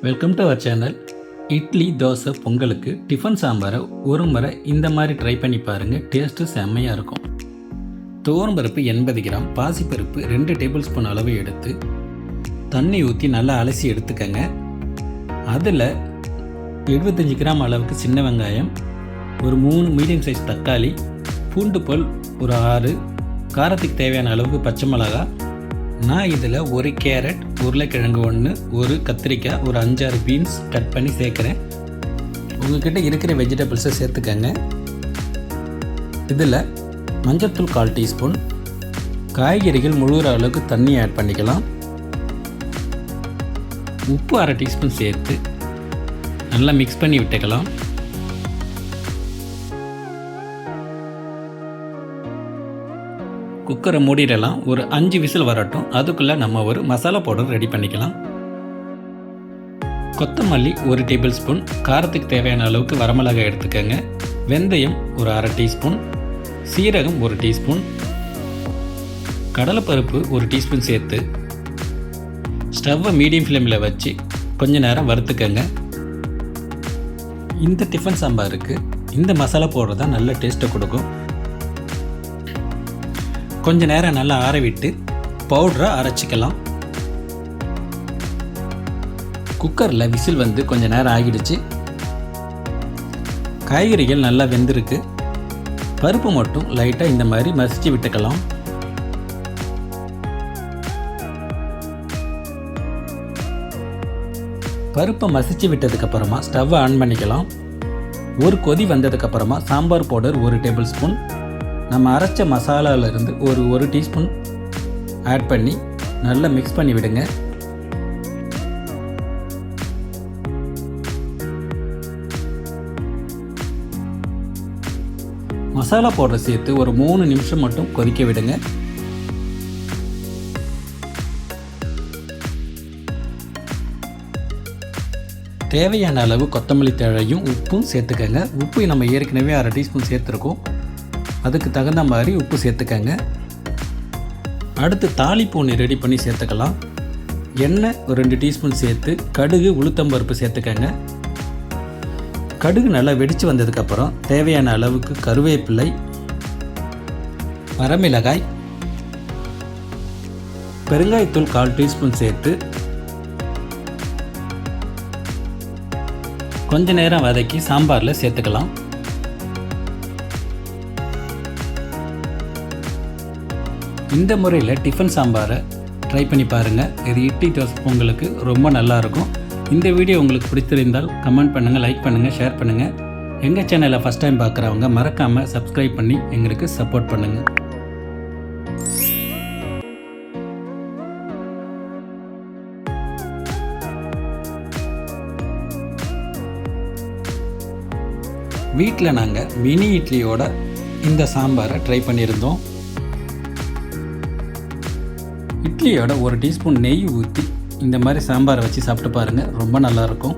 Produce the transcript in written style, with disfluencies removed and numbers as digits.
Welcome to our channel. Idli, dosa, பொங்கலுக்கு tiffin சாம்பாரை ஒரு முறை இந்த மாதிரி ட்ரை பண்ணி பாருங்கள். டேஸ்ட்டு செம்மையாக இருக்கும். துவரம்பருப்பு 80 கிராம், பாசிப்பருப்பு 2 டேபிள் ஸ்பூன் அளவு எடுத்து தண்ணி ஊற்றி நல்லா அலசி எடுத்துக்கங்க. அதில் 75 கிராம் அளவுக்கு சின்ன வெங்காயம், ஒரு 3 மீடியம் சைஸ் தக்காளி, பூண்டு பல் ஒரு 6, காரத்துக்கு தேவையான அளவுக்கு பச்சை மிளகா. நான் இதில் ஒரு கேரட், உருளைக்கிழங்கு 1, ஒரு கத்திரிக்காய், ஒரு 5-6 பீன்ஸ் கட் பண்ணி சேர்க்குறேன். உங்கள்கிட்ட இருக்கிற வெஜிடபிள்ஸை சேர்த்துக்கங்க. இதில் மஞ்சள்தூள் 1/4 டீஸ்பூன், காய்கறிகள் முழுகிற அளவுக்கு தண்ணி ஆட் பண்ணிக்கலாம். உப்பு 1/2 டீஸ்பூன் சேர்த்து நல்லா மிக்ஸ் பண்ணி விட்டுக்கலாம். குக்கரை மூடிடலாம். ஒரு 5 விசில் வரட்டும். அதுக்குள்ளே நம்ம ஒரு மசாலா பவுடர் ரெடி பண்ணிக்கலாம். கொத்தமல்லி 1 டேபிள் ஸ்பூன், காரத்துக்கு தேவையான அளவுக்கு வரமிளகாய் எடுத்துக்கோங்க. வெந்தயம் ஒரு 1/2 டீஸ்பூன், சீரகம் 1 டீஸ்பூன், கடலைப்பருப்பு 1 டீஸ்பூன் சேர்த்து ஸ்டவ்வை மீடியம் ஃப்ளேமில் வச்சு கொஞ்ச நேரம் வறுத்துக்கங்க. இந்த டிஃபன் சாம்பாருக்கு இந்த மசாலா பவுடர் தான் நல்ல டேஸ்ட்டை கொடுக்கும். கொஞ்ச நேரம் நல்லா ஆற விட்டு பவுடரை அரைச்சிக்கலாம். குக்கரில் விசில் வந்து கொஞ்ச நேரம் ஆகிடுச்சு. காய்கறிகள் நல்லா வெந்திருக்கு. பருப்பு மட்டும் லைட்டாக இந்த மாதிரி மசிச்சு விட்டுக்கலாம். பருப்பை மசிச்சு விட்டதுக்கப்புறமா ஸ்டவ்வை ஆன் பண்ணிக்கலாம். ஒரு கொதி வந்ததுக்கப்புறமா சாம்பார் பவுடர் 1 டேபிள் ஸ்பூன், நம்ம அரைச்ச மசாலாவிலிருந்து ஒரு 1 டீஸ்பூன் ஆட் பண்ணி நல்லா மிக்ஸ் பண்ணி விடுங்க. மசாலா பவுடர் சேர்த்து ஒரு 3 நிமிஷம் மட்டும் கொதிக்க விடுங்க. தேவையான அளவு கொத்தமல்லி தழையும் உப்பும் சேர்த்துக்கங்க. உப்பு நம்ம ஏற்கனவே 1/2 டீஸ்பூன் சேர்த்துருக்கோம். அதுக்கு தகுந்த மாதிரி உப்பு சேர்த்துக்கங்க. அடுத்து தாளிப்பு ஒன்று ரெடி பண்ணி சேர்த்துக்கலாம். எண்ணெய் ஒரு 2 டீஸ்பூன் சேர்த்து கடுகு, உளுத்தம்பருப்பு சேர்த்துக்கங்க. கடுகு நல்லா வெடித்து வந்ததுக்கப்புறம் தேவையான அளவுக்கு கருவேப்பிலை, வரமிளகாய், பெருங்காயத்தூள் 1/4 டீஸ்பூன் சேர்த்து கொஞ்ச நேரம் வதக்கி சாம்பாரில் சேர்த்துக்கலாம். இந்த முறையில் டிஃபன் சாம்பாரை ட்ரை பண்ணி பாருங்கள். இது இட்லி, தோசை, பொங்கலுக்கு ரொம்ப நல்லாயிருக்கும். இந்த வீடியோ உங்களுக்கு பிடித்திருந்தால் கமெண்ட் பண்ணுங்கள், லைக் பண்ணுங்கள், ஷேர் பண்ணுங்கள். எங்கள் சேனலை ஃபஸ்ட் டைம் பார்க்குறவங்க மறக்காமல் சப்ஸ்கிரைப் பண்ணி எங்களுக்கு சப்போர்ட் பண்ணுங்கள். வீட்டில் நாங்கள் மினி இட்லியோட இந்த சாம்பாரை ட்ரை பண்ணியிருந்தோம். இட்லியோட 1 டீஸ்பூன் நெய் ஊற்றி இந்த மாதிரி சாம்பாரை வச்சு சாப்பிட்டு பாருங்கள். ரொம்ப நல்லாயிருக்கும்.